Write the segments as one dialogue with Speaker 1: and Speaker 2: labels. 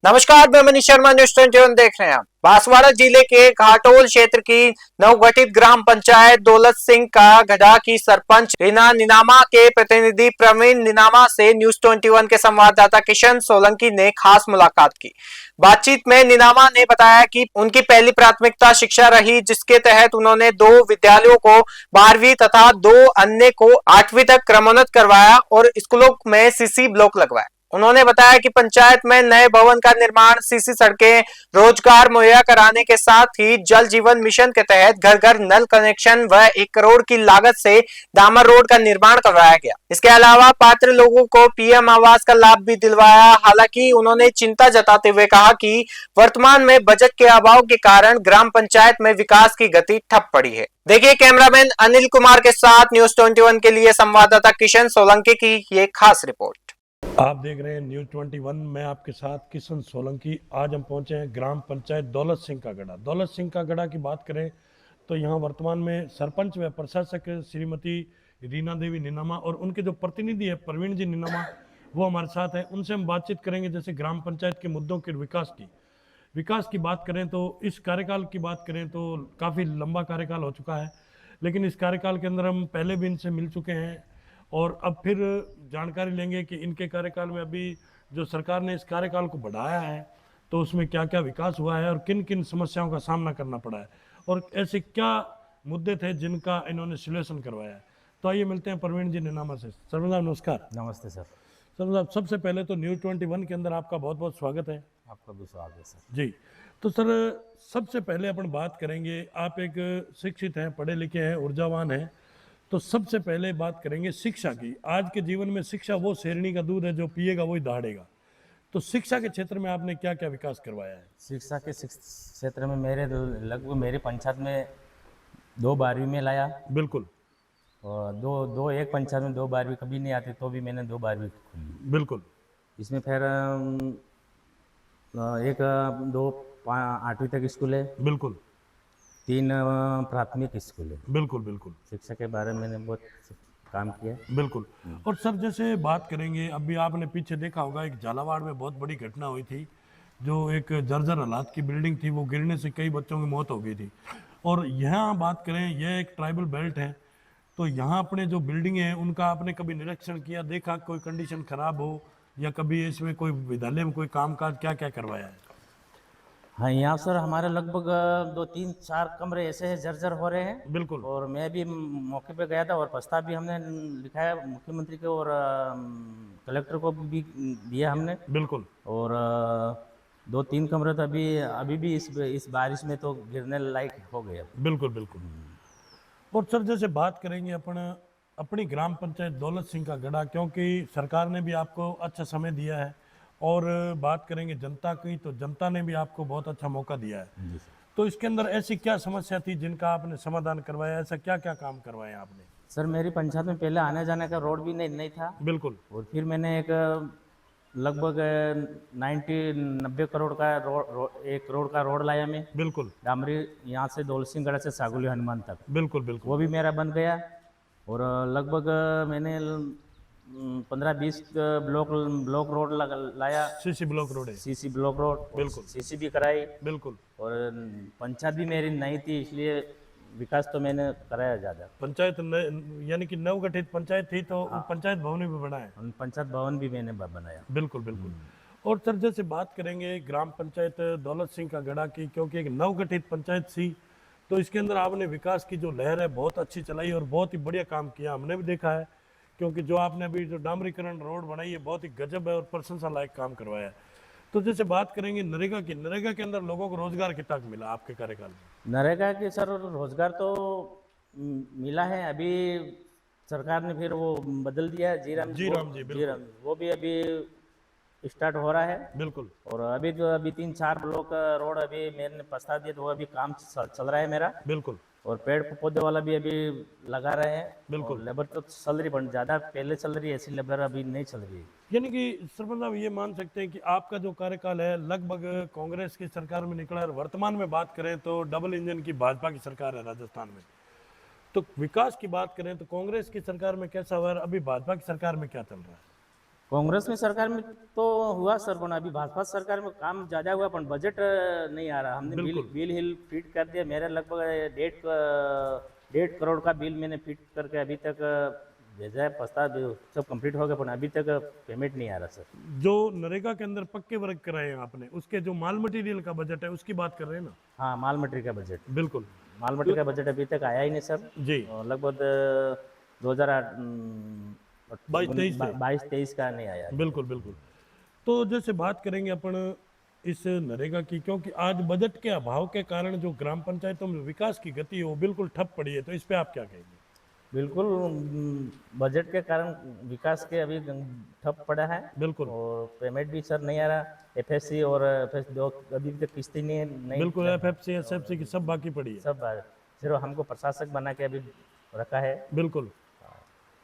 Speaker 1: नमस्कार, मैं मनीष शर्मा, न्यूज 21 देख रहे हैं आप। बांसवाड़ा जिले के घाटोल क्षेत्र की नवगठित ग्राम पंचायत दौलत सिंह का गढ़ा की सरपंच रीना निनामा के प्रतिनिधि प्रवीण निनामा से न्यूज 21 के संवाददाता किशन सोलंकी ने खास मुलाकात की। बातचीत में निनामा ने बताया कि उनकी पहली प्राथमिकता शिक्षा रही, जिसके तहत उन्होंने 2 विद्यालयों को 12वीं तथा 2 अन्य को 8वीं तक क्रमोन्नत करवाया और स्कूलों में सीसी ब्लॉक लगवाए। उन्होंने बताया कि पंचायत में नए भवन का निर्माण, सीसी सड़कें, रोजगार मुहैया कराने के साथ ही जल जीवन मिशन के तहत घर घर नल कनेक्शन व 1 करोड़ की लागत से डामर रोड का निर्माण करवाया गया। इसके अलावा पात्र लोगों को पीएम आवास का लाभ भी दिलवाया। हालांकि उन्होंने चिंता जताते हुए कहा कि वर्तमान में बजट के अभाव के कारण ग्राम पंचायत में विकास की गति ठप पड़ी है। देखिए कैमरामैन अनिल कुमार के साथ न्यूज 21 के लिए संवाददाता किशन सोलंकी की ये खास रिपोर्ट।
Speaker 2: आप देख रहे हैं न्यूज 21। मैं आपके साथ किशन सोलंकी। आज हम पहुंचे हैं ग्राम पंचायत दौलत सिंह का गढ़ा। दौलत सिंह का गढ़ा की बात करें तो यहाँ वर्तमान में सरपंच व प्रशासक श्रीमती रीना देवी निनामा और उनके जो प्रतिनिधि है प्रवीण जी निनामा, वो हमारे साथ हैं। उनसे हम बातचीत करेंगे जैसे ग्राम पंचायत के मुद्दों के विकास की बात करें तो इस कार्यकाल की बात करें तो काफ़ी लंबा कार्यकाल हो चुका है, लेकिन इस कार्यकाल के अंदर हम पहले भी इनसे मिल चुके हैं और अब फिर जानकारी लेंगे कि इनके कार्यकाल में अभी जो सरकार ने इस कार्यकाल को बढ़ाया है तो उसमें क्या क्या विकास हुआ है और किन किन समस्याओं का सामना करना पड़ा है और ऐसे क्या मुद्दे थे जिनका इन्होंने सॉल्यूशन करवाया है। तो आइए मिलते हैं प्रवीण जी निनामा से। सरपंच साहब नमस्कार।
Speaker 3: नमस्ते सर।
Speaker 2: सरपंच साहब, सबसे पहले तो न्यूज 21 के अंदर आपका बहुत बहुत स्वागत है।
Speaker 3: आपका भी स्वागत है सर।
Speaker 2: जी, तो सर सबसे पहले अपन बात करेंगे, आप एक शिक्षित हैं, पढ़े लिखे हैं, ऊर्जावान हैं, तो सबसे पहले बात करेंगे शिक्षा की। आज के जीवन में शिक्षा वो शेरनी का दूध है, जो पिएगा वही दहाड़ेगा। तो शिक्षा के क्षेत्र में आपने क्या क्या विकास करवाया है?
Speaker 3: शिक्षा के क्षेत्र में मेरे लगभग मेरी पंचायत में 2 12वीं में लाया।
Speaker 2: बिल्कुल।
Speaker 3: और एक पंचायत में 2 12वीं कभी नहीं आती तो भी मैंने 2 12वीं खोली।
Speaker 2: बिल्कुल।
Speaker 3: इसमें फिर एक 2 8वीं तक स्कूल है।
Speaker 2: बिल्कुल।
Speaker 3: 3 प्राथमिक स्कूल है।
Speaker 2: बिल्कुल बिल्कुल।
Speaker 3: शिक्षा के बारे में मैंने बहुत काम किया।
Speaker 2: बिल्कुल। और सर जैसे बात करेंगे, अभी आपने पीछे देखा होगा एक झालावाड़ में बहुत बड़ी घटना हुई थी, जो एक जर्जर हालात की बिल्डिंग थी, वो गिरने से कई बच्चों की मौत हो गई थी। और यहाँ बात करें, यह एक ट्राइबल बेल्ट है, तो यहाँ अपने जो बिल्डिंग है उनका आपने कभी निरीक्षण किया, देखा कोई कंडीशन खराब हो या कभी इसमें कोई विद्यालय में कोई कामकाज क्या क्या करवाया है?
Speaker 3: हाँ, यहाँ सर हमारे लगभग 2 3 4 कमरे ऐसे हैं जर्जर हो रहे हैं।
Speaker 2: बिल्कुल।
Speaker 3: और मैं भी मौके पे गया था और प्रस्ताव भी हमने लिखाया मुख्यमंत्री को और कलेक्टर को भी दिया हमने।
Speaker 2: बिल्कुल।
Speaker 3: और 2 3 कमरे तो अभी भी इस बारिश में तो गिरने लायक हो गए।
Speaker 2: बिल्कुल बिल्कुल। और सर जैसे बात करेंगे अपन अपनी ग्राम पंचायत दौलत सिंह का गढ़ा, क्योंकि सरकार ने भी आपको अच्छा समय दिया है, और बात करेंगे जनता की तो जनता ने भी आपको बहुत अच्छा मौका दिया है। तो इसके अंदर ऐसी क्या समस्या थी जिनका आपने समाधान करवाया? ऐसा क्या क्या काम करवाया आपने?
Speaker 3: सर मेरी पंचायत में पहले आने जाने का रोड भी नहीं था।
Speaker 2: बिल्कुल।
Speaker 3: और फिर मैंने एक लगभग 90 करोड़ का रोड 1 करोड़ का रोड लाया मैं।
Speaker 2: बिल्कुल।
Speaker 3: डामरी यहाँ से दौलत सिंह गढ़ा से सागुली हनुमान तक।
Speaker 2: बिल्कुल बिल्कुल।
Speaker 3: वो भी मेरा बन गया। और लगभग मैंने 15-20 ब्लॉक रोड लाया।
Speaker 2: सीसी ब्लॉक रोड है।
Speaker 3: CC block road.
Speaker 2: बिल्कुल।
Speaker 3: सीसी भी कराई।
Speaker 2: बिल्कुल।
Speaker 3: और पंचायत भी मेरी नई थी, इसलिए विकास तो मैंने कराया ज़्यादा।
Speaker 2: पंचायत यानी कि नवगठित पंचायत थी तो पंचायत भवन भी बनाया।
Speaker 3: पंचायत भवन भी मैंने बनाया।
Speaker 2: बिल्कुल बिल्कुल। और सर जैसे बात करेंगे ग्राम पंचायत दौलत सिंह का गढ़ा की, क्योंकि एक नवगठित पंचायत थी, तो इसके अंदर आपने विकास की जो लहर है बहुत अच्छी चलाई और बहुत ही बढ़िया काम किया, हमने भी देखा है। क्योंकि जो आपने अभी जो डामरीकरण रोड बनाई है बहुत ही गजब है और प्रशंसा लायक काम करवाया है। तो जैसे बात करेंगे नरेगा की, नरेगा के अंदर लोगों को रोजगार कितना मिला आपके कार्यकाल में?
Speaker 3: नरेगा के सर रोजगार तो मिला है। अभी सरकार ने फिर वो बदल दिया है। जी राम, वो भी अभी स्टार्ट हो रहा है।
Speaker 2: बिल्कुल।
Speaker 3: और अभी 3-4 ब्लॉक रोड अभी मैंने प्रस्ताव दिया, तो वो अभी काम चल रहा है मेरा।
Speaker 2: बिल्कुल।
Speaker 3: और पेड़ पौधे वाला भी अभी लगा रहे हैं।
Speaker 2: बिल्कुल।
Speaker 3: लेबर तो चल रही, बट ज़्यादा पहले चल रही है, ऐसी लेबर अभी नहीं चल रही है।
Speaker 2: यानी कि सरपंच साहब ये मान सकते हैं कि आपका जो कार्यकाल है लगभग कांग्रेस की सरकार में निकला है। वर्तमान में बात करें तो डबल इंजन की भाजपा की सरकार है राजस्थान में। तो विकास की बात करें तो कांग्रेस की सरकार में कैसा हुआ है, अभी भाजपा की सरकार में क्या चल रहा है?
Speaker 3: कांग्रेस में सरकार में तो हुआ सर, पण अभी भाजपा सरकार में काम ज़्यादा हुआ, पण बजट नहीं आ रहा। हमने बिल हिल फिट कर दिया, मेरा लगभग 1.5 करोड़ का बिल मैंने फिट करके अभी तक भेजा है, प्रस्ताव सब कंप्लीट हो गया, पण अभी तक पेमेंट नहीं आ रहा सर।
Speaker 2: जो नरेगा के अंदर पक्के वर्क कराए हैं आपने, उसके जो माल मटेरियल का बजट है उसकी बात कर रहे हैं ना?
Speaker 3: हाँ, माल मटेरियल का बजट,
Speaker 2: बिल्कुल
Speaker 3: माल मटेरियल का बजट अभी तक आया ही नहीं सर।
Speaker 2: जी।
Speaker 3: और लगभग 2008 22-23 का नहीं आया।
Speaker 2: बिल्कुल बिल्कुल। तो जैसे बात करेंगे अपन इस नरेगा की, क्योंकि आज बजट के अभाव के कारण जो ग्राम पंचायतों में विकास की गति है वो बिल्कुल ठप पड़ी है, तो इस पे आप क्या कहेंगे?
Speaker 3: बिल्कुल, बजट के कारण विकास के अभी ठप पड़ा है।
Speaker 2: बिल्कुल
Speaker 3: और पेमेंट भी सर नहीं आ रहा, एफएससी और एफएस दो अभी तक किस्तें नहीं
Speaker 2: बिल्कुल, एफएफसी एसएफसी की सब बाकी पड़ी है।
Speaker 3: सब सिर्फ हमको प्रशासक बना के अभी रखा है।
Speaker 2: बिल्कुल,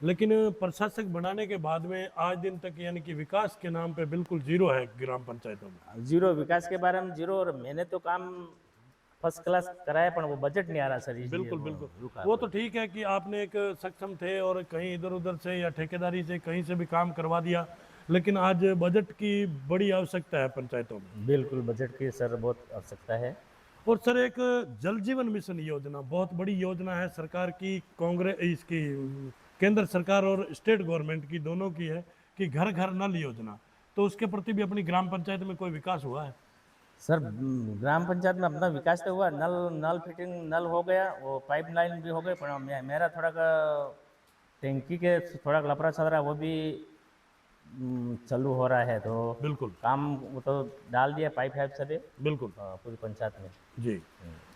Speaker 2: लेकिन प्रशासक बनाने के बाद में आज दिन तक यानी कि विकास के नाम पे बिल्कुल जीरो है ग्राम पंचायतों में।
Speaker 3: जीरो, विकास के बारे में जीरो। और मैंने तो काम फर्स्ट क्लास कराया, पर वो बजट नहीं आ रहा सर।
Speaker 2: बिल्कुल बिल्कुल, वो तो ठीक है कि आपने एक सक्षम थे और कहीं इधर उधर से या ठेकेदारी से कहीं से भी काम करवा दिया, लेकिन आज बजट की बड़ी आवश्यकता है पंचायतों में।
Speaker 3: बिल्कुल, बजट की सर बहुत आवश्यकता है।
Speaker 2: और सर एक जल जीवन मिशन योजना बहुत बड़ी योजना है सरकार की, कांग्रेस इसकी केंद्र सरकार और स्टेट गवर्नमेंट की दोनों की है कि घर घर नल योजना, तो उसके प्रति भी अपनी ग्राम पंचायत में कोई विकास हुआ है?
Speaker 3: सर, ग्राम पंचायत में अपना विकास तो हुआ, नल फिटिंग नल हो गया, वो पाइपलाइन भी हो गई, पर मेरा थोड़ा का टैंकी के थोड़ा लफड़ा चल रहा है, वो भी चालू हो रहा है। तो
Speaker 2: बिल्कुल
Speaker 3: काम वो तो डाल दिया पाइप है सभी
Speaker 2: बिल्कुल
Speaker 3: पूरी पंचायत में
Speaker 2: जी।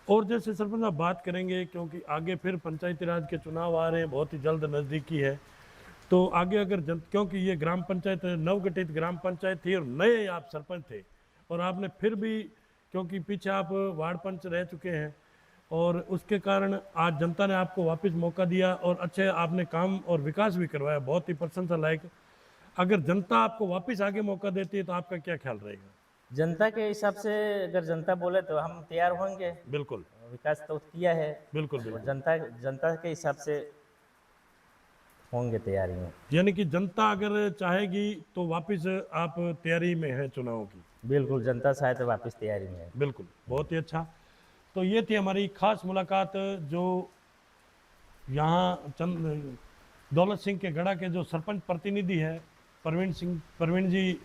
Speaker 2: और जैसे सरपंच आप बात करेंगे, क्योंकि आगे फिर पंचायती राज के चुनाव आ रहे हैं, बहुत ही जल्द नज़दीकी है, तो आगे अगर क्योंकि ये ग्राम पंचायत नवगठित ग्राम पंचायत थी और नए आप सरपंच थे, और आपने फिर भी, क्योंकि पीछे आप वार्ड पंच रह चुके हैं और उसके कारण आज जनता ने आपको वापस मौका दिया और अच्छे आपने काम और विकास भी करवाया, बहुत ही प्रशंसा लायक। अगर जनता आपको वापस आगे मौका देती है तो आपका क्या ख्याल रहेगा?
Speaker 3: जनता के हिसाब से अगर जनता बोले तो हम तैयार होंगे।
Speaker 2: बिल्कुल
Speaker 3: विकास तो किया है।
Speaker 2: बिल्कुल
Speaker 3: और
Speaker 2: बिल्कुल,
Speaker 3: जनता के हिसाब से होंगे तैयारी में।
Speaker 2: यानी कि जनता अगर चाहेगी तो वापस आप तैयारी में हैं चुनाव की?
Speaker 3: बिल्कुल, जनता शायद वापस तैयारी में है।
Speaker 2: बिल्कुल, बहुत ही अच्छा। तो ये थी हमारी खास मुलाकात जो यहाँ दौलत सिंह के गढ़ा के जो सरपंच प्रतिनिधि है प्रवीण जी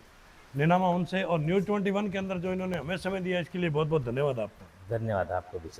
Speaker 2: निनामा, उनसे, और न्यूज़ 21 के अंदर जो इन्होंने हमें समय दिया इसके लिए बहुत बहुत धन्यवाद आपका।
Speaker 3: धन्यवाद आपको भी सर।